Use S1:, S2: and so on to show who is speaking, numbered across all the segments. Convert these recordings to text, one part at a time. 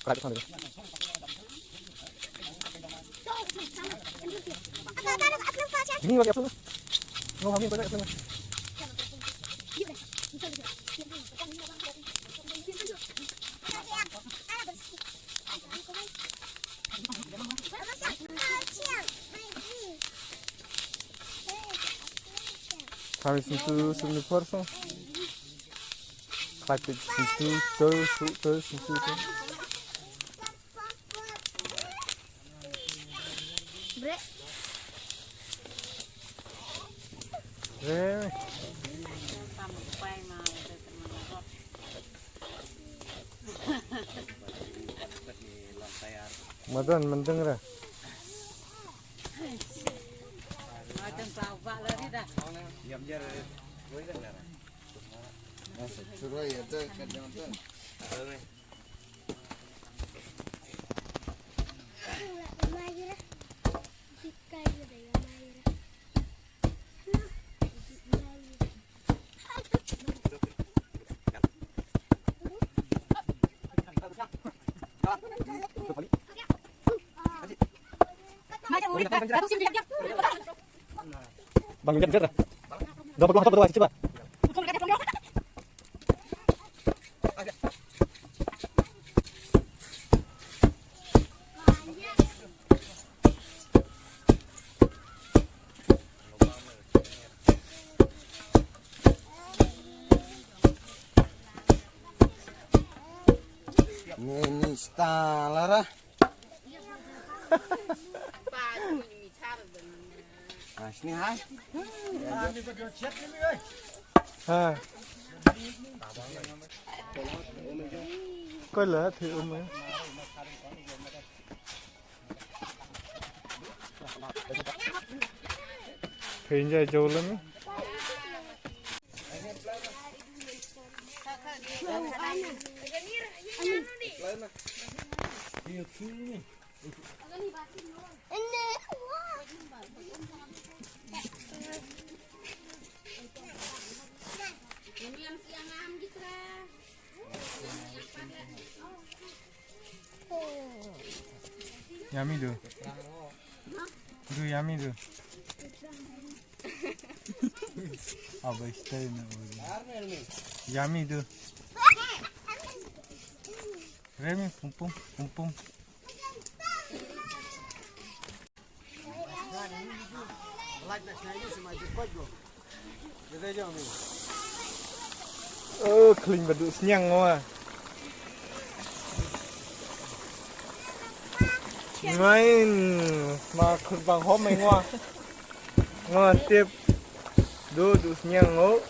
S1: Kerat sana. Ini lagi apa? Mau hamil pada apa? Kami sentuh sini person. Kaki sentuh terus sentuh.
S2: Bre.
S1: Madan mendeng ra.
S3: Macam sawah lari dah.
S4: Diam je gue kan dah.
S5: Suruh ya tu kadang tu.
S1: Bang Yudan dah. Dah berdua atau coba.
S5: Ni stalara. Ah, sini hai.
S1: Ha. Coi lỡ thì ấy. Thì giờ trâu lắm. Yummy do. Do yummy do. Abi işte ne oluyor? Yummy do. Remy pum pum pum pum. Kling berdua senyang wah. Main makan bang hom main wah. Ngotip duduk senyang oh.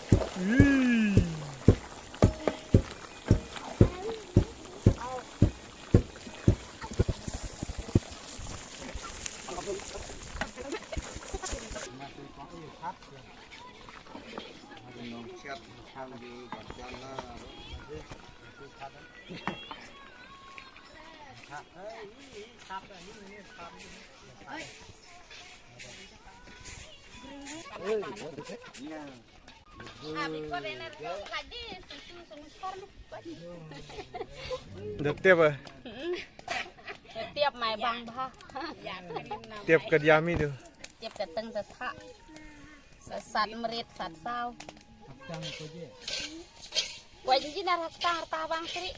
S1: Tiap ah?
S2: Tiap mai bang bah.
S1: Tiap ke Yami tu.
S2: Tiap ke teng tetap. Sat merit sat saw. Wajib nak harta bang Sri.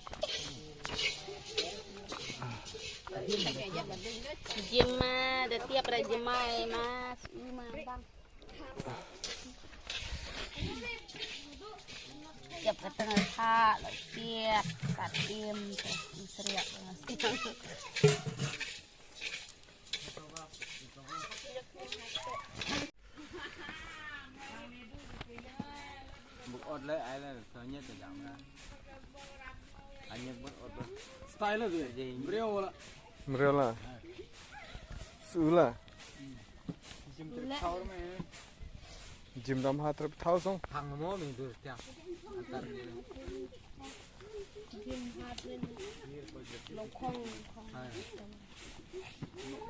S2: Jema, dah tiap dah jemai mas, bang. Tiap ke tengah hak, tiap katim, seriak mas.
S4: Bukot le ai le soalnya tu jangan. Hanya bukot. Style tu je, beriau lah.
S1: Merela. Sula. Jim dam hat rep thau song.
S4: Hang mo mình tu tiang. Antar dia.
S2: Jim hat long khong.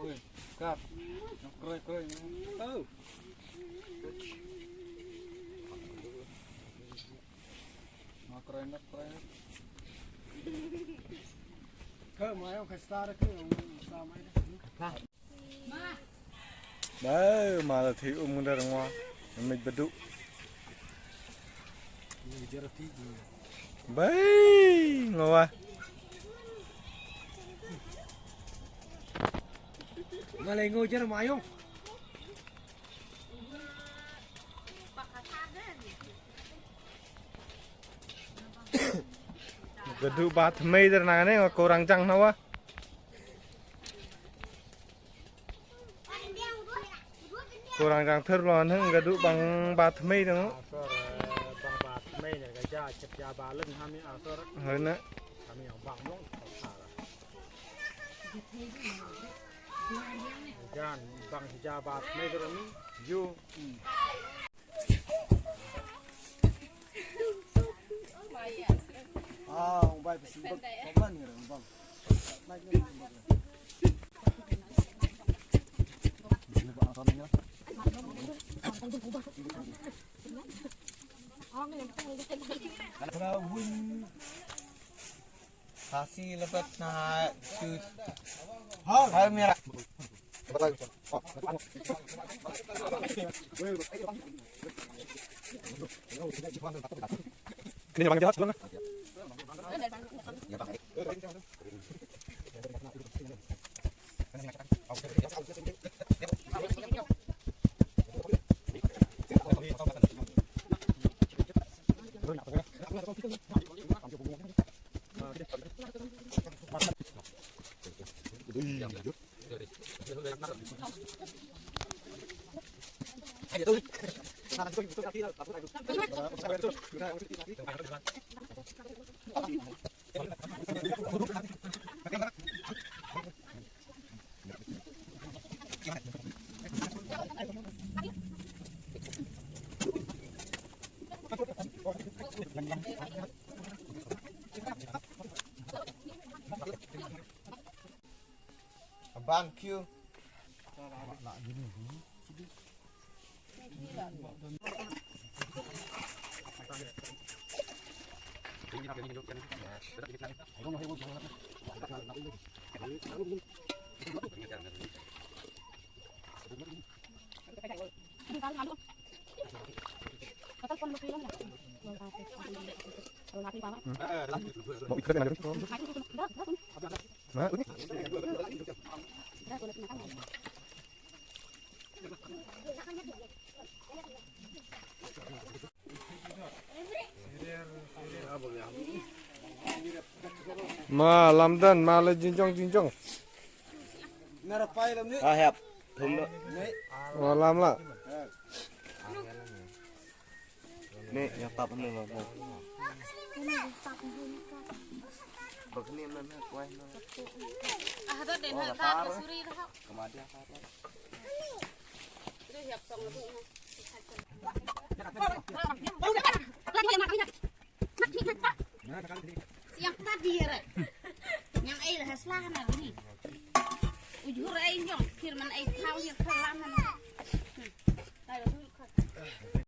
S4: Oi, kap. Nak kroi. Oh.
S5: keren.
S4: Ke mau ke star ke sama ini.
S5: Đấy mà là thì ra ngoài mình bật đụ. Bấy ngồi
S4: Mà lại ngồi chơi máy không?
S5: bật đụ bát mây ra này này cô răng trăng đâu á. Kurang rang terlalu heng gadu bang bat mei dong.
S4: Bang bat mei này cái cha chụp cha ba lưng ham ni asor.
S5: Hơn á.
S4: Kami yang bang long. Jangan bang cha bat mei terus ni. You. Ông bay phải xin bớt có vấn rồi bang.
S5: Kasih lepas nak shoot. Hai merah. Ini bang jahat belum? Bang Q. Mau ikut dengan itu? Nah, ini. Mà làm đơn mà là chính trong. À hẹp. Thùng đó. Làm là. Nè, nhập tập nó vào. Bật niệm lên quay nó.
S2: Ah, đó đến hơi ta của Suri đó.
S5: Kemudian
S2: Đây hiệp xong là